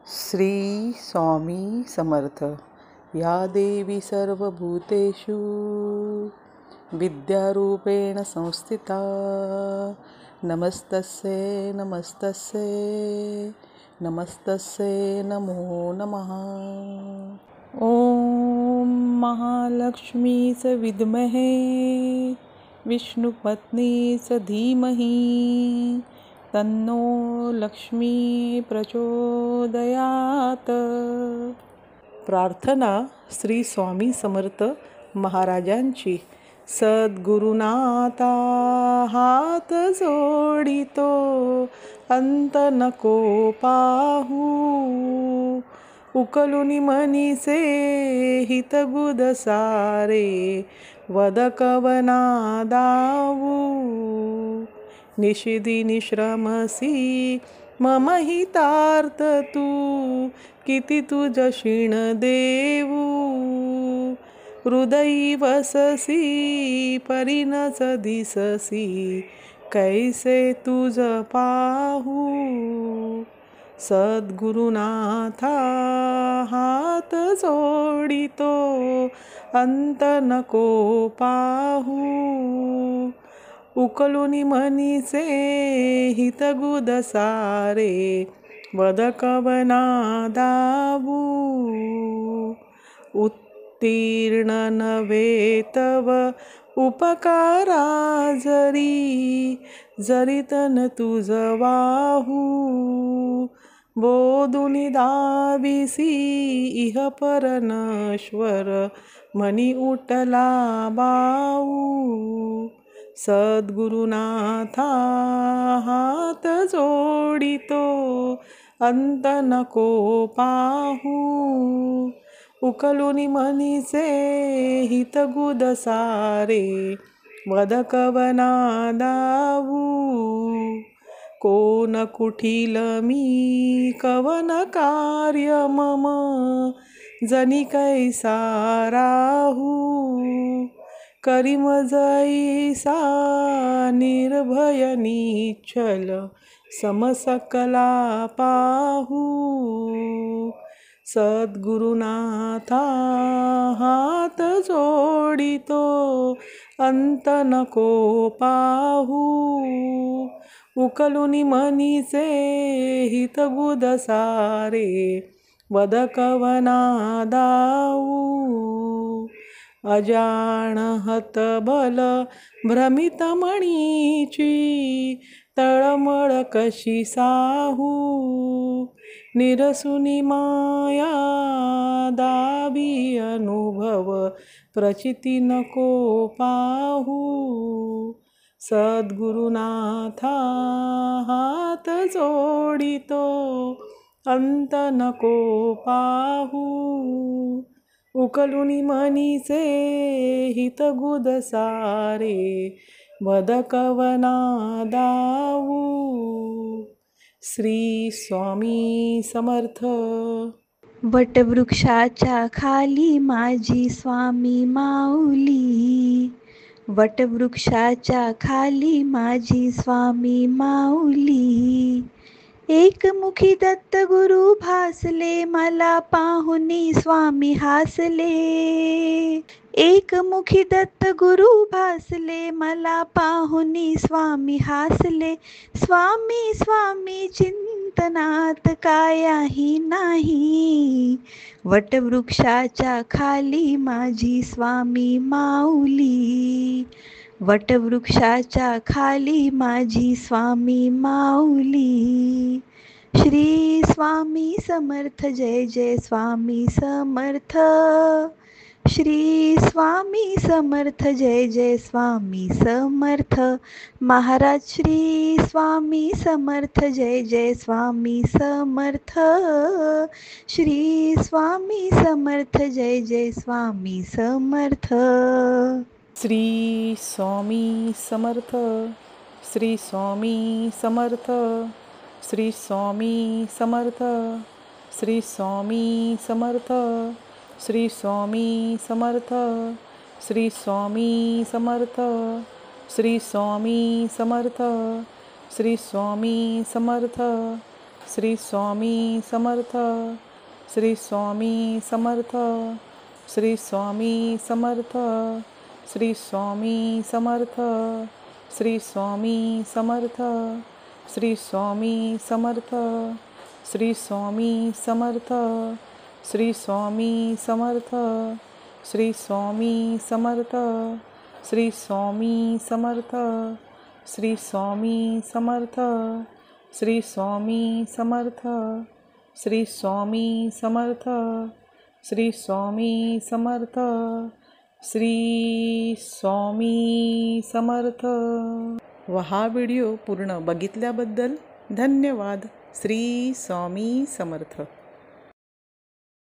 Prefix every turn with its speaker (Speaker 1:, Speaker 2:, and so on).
Speaker 1: श्री स्वामी समर्थ. या देवी सर्वभूतेषु विद्यारूपेण संस्थिता. नमस्तस्यै नमस्तस्यै नमस्तस्यै नमो नमः. ओम महालक्ष्मीच विद्महे विष्णुपत्नीच धीमहि तन्नो लक्ष्मी प्रचोदयात. प्रार्थना श्री स्वामी समर्थ महाराजांची. सद्गुरुनाथा हात जोडितो अंत नको पाहू. उकलुनी मनीसे हितगुद सारे वद कवना दावू. निषिदी निश्रमसी मम हितार्थ तू किती तुझ क्षीण देऊ. हृदयी वससी परिणच दिससी कैसे तुझ पाहू. सद्गुरुनाथा हात जोडितो अंत नको पाहू. उकलुनी मनीचे हितगुद सारे वद कवना दावू. उत्तीर्ण नव्हे तव उपकारा जरी तन तुझ वाहू. बोधुनी दाविसी इह पर नश्वर मनी उठला बाऊ. सद्गुरुनाथा हात जोडितो अंत नको पाहू. उकलुनी मनीचे हितगुद सारे वद कवना दावू. कोण कुठील मी कवन कार्य मम जनी कैसा राहू. करी मजैसा निर्भय निश्चल समसकला पाहू. सद्गुरुनाथा हात जोडितो अंत नको पाहू. उकलुनी मनीचे हितगुद सारे वद कवना दावू. अजानहत बल भ्रमित मणीची तळमळ कशी साहू. निरसुनी माया दावी अनुभव प्रचिती नको पाहू. सद्गुरुनाथा हात जोडितो अंत नको पाहू. उकलुनी मनीचे हितगुद सारे वद कवना दावू. श्री स्वामी समर्थ.
Speaker 2: वटवृक्षाच्या खाली माझी स्वामी माऊली. वटवृक्षाच्या खाली माझी स्वामी माऊली. एकमुखी दत्त गुरु भासले मला पाहुनी स्वामी हासले. एकमुखी दत्त गुरु भासले मला पाहुनी स्वामी हासले. स्वामी स्वामी चिंतनात कायाही नाही. वटवृक्षाच्या खाली माझी स्वामी माऊली. वटवृक्षाच्या खाली माझी स्वामी माऊली. श्री स्वामी समर्थ. जय जय स्वामी समर्थ. श्री स्वामी समर्थ. जय जय स्वामी समर्थ. महाराज श्री स्वामी समर्थ. जय जय स्वामी समर्थ. श्री स्वामी समर्थ. जय जय स्वामी समर्थ.
Speaker 1: श्री स्वामी समर्थ. श्री स्वामी समर्थ. श्री स्वामी समर्थ. श्री स्वामी समर्थ. श्री स्वामी समर्थ. श्री स्वामी समर्थ. श्री स्वामी समर्थ. श्री स्वामी समर्थ. श्री स्वामी समर्थ. श्री स्वामी समर्थ. श्री स्वामी समर्थ. श्री स्वामी समर्थ. श्री स्वामी समर्थ. श्री स्वामी समर्थ. श्री स्वामी समर्थ. श्री स्वामी समर्थ. श्री स्वामी समर्थ. श्री स्वामी समर्थ. श्री स्वामी समर्थ. श्री स्वामी समर्थ. श्री स्वामी समर्थ. श्री स्वामी समर्थ. श्री स्वामी समर्थ. व हा व्हिडिओ पूर्ण बघितल्याबद्दल धन्यवाद. श्री स्वामी समर्थ.